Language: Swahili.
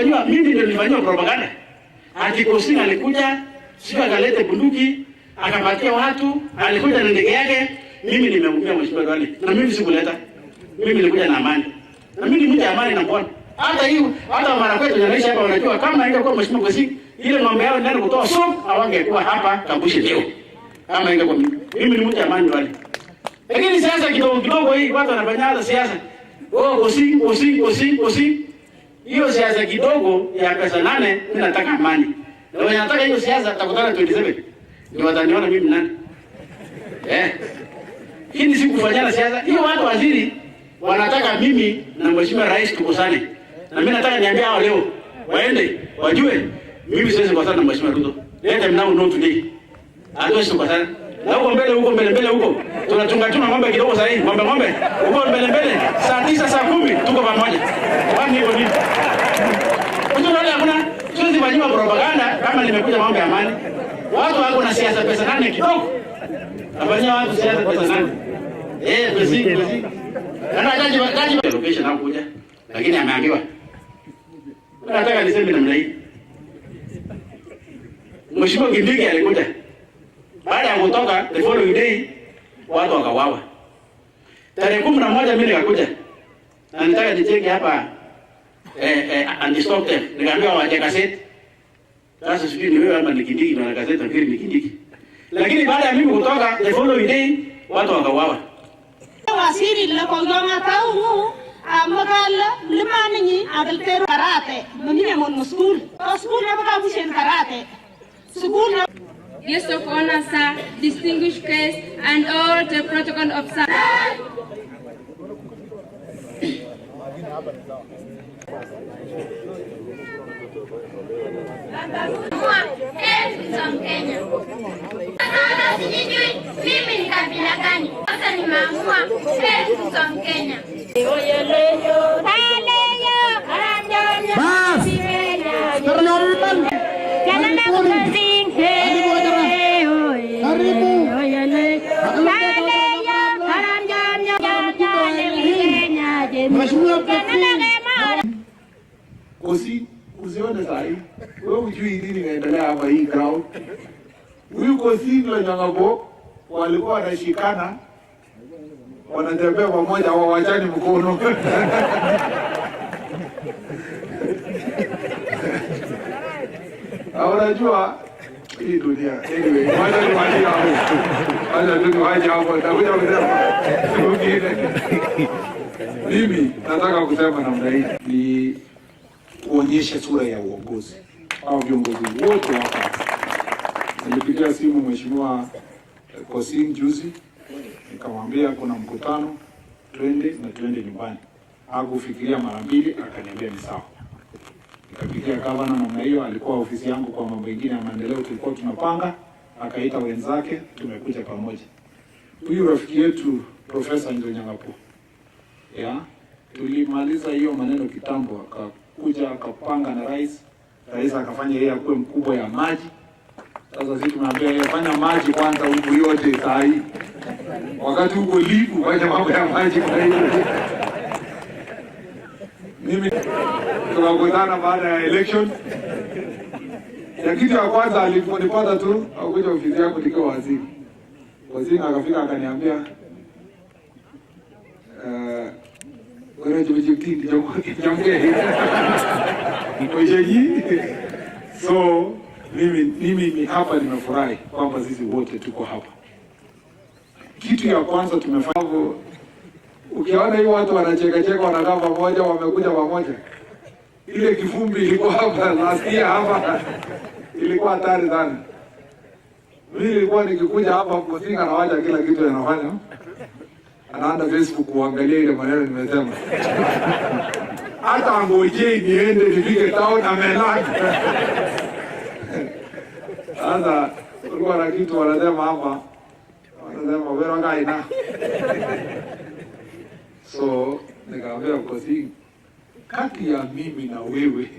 Mimi ndio nilifanywa propaganda. Pkosing alikuja, sio akalete bunduki, akapatia watu, alikuja na ndege yake. Mimi nimeumia mheshimiwa Duale. Na mimi sikuleta. Mimi nilikuja na amani. Na mimi ni mtu amani na mbona. Hata mara kwetu tunaishi hapa wanajua kama ingekuwa mheshimiwa Pkosing, ile ng'ombe yao ndani kutoa somo hawangekuwa hapa Kabushi leo. Kama ingekuwa mimi ni mtu amani Duale. Lakini siasa kidogo hii watu wanafanya siasa. Pkosing. Hiyo siasa kidogo ya pesa 8 mimi nataka amani. Na wenye nataka hiyo siasa tutakutana 27. Ndio wataniona mimi nani. Hii si kufanyana siasa. Hiyo watu waziri wanataka mimi na mheshimiwa rais tukosane. Na mimi nataka niambie hao leo waende wajue mimi siwezi kukosana na mheshimiwa RUTO. Let them now know today. Hatuwezi kukosana. Na huko mbele huko. Tunachunga ng'ombe kidogo sasa hivi. Ng'ombe. Huko mbele. Saa 9 saa 10 tuko pamoja. Wani hiyo nini? Unajua hakuna siwezi kufanya propaganda kama nimekuja mambo ya amani. Watu wako na siasa pesa 8 kidogo. Afanya watu siasa pesa 8. Pkosing. Kana jaji location hapo kuja. Lakini ameambiwa. Nataka niseme namna hii. Mheshimiwa Kindiki alikuja. Baada ya kutoka the following day watu wakawawa. Tarehe 11 mimi nikakuja. Na nitaka nicheke hapa anti-stock theft. Nikaambiwa waje gazeti. Sasa sijui ni wewe ama ni Kindiki na gazeti nafikiri ni Kindiki. Lakini baada ya mimi kutoka the following day watu wakawawa. Wasiri la kongonga tau magala limani ni adaltero karate. Mimi mon school. School na baka karate. School na Guest of honor, sir, distinguished guests, and all the protocol officers. Kenya. Mimi ni kabila gani? Sasa nimeamua Kenya. Usione sahi. Wewe hujui nini inaendelea hapa hii crowd. Huyu Pkosing na Nyang'abo walikuwa wanashikana. Wanatembea pamoja hawawachani mkono. Unajua hii dunia. Anyway, wacha hapo. Takuja kusema. Mimi nataka kusema namna hii ni kuonyesha sura ya uongozi au viongozi wote hapa. Nilipigia simu mheshimiwa Pkosing juzi, nikamwambia kuna mkutano, twende nyumbani. Hakufikiria mara mbili, akaniambia ni sawa. Nikapigia gavana namna hiyo, alikuwa ofisi yangu kwa mambo mengine ya maendeleo tulikuwa tunapanga, akaita wenzake, tumekuja pamoja. Huyu rafiki yetu Profesa Nyang'abo. Tulimaliza hiyo maneno kitambo, akakuja akapanga na rais akafanya yeye akuwe mkubwa ya maji. Sasa sisi tunaambia yeye fanya maji kwanza huko yote saa hii. Wakati huko lipu fanya mambo ya maji kwa hiyo. Mimi tunakutana baada ya election. Ya kitu ya kwanza aliponipata tu akuja ofisi yangu nikiwa waziri. Waziri akafika akaniambia wewe jibijitindi jamge. So mimi hapa nimefurahi kwamba sisi wote tuko hapa. Kitu ya kwanza tumefanya, ukiona hiyo watu wanacheka wanakaa pamoja, wamekuja pamoja. Ile kivumbi ilikuwa hapa last year hapa ilikuwa hatari sana. Mimi nilikuwa nikikuja hapa Pkosing na wacha kila kitu anafanya. Anaenda Facebook kuangalia ile maneno nimesema. Hata ngoje niende nipige town amelala. Sasa kulikuwa na kitu wanasema hapa. Wanasema wewe ngaina. So nikamwambia Pkosing, kati ya mimi na wewe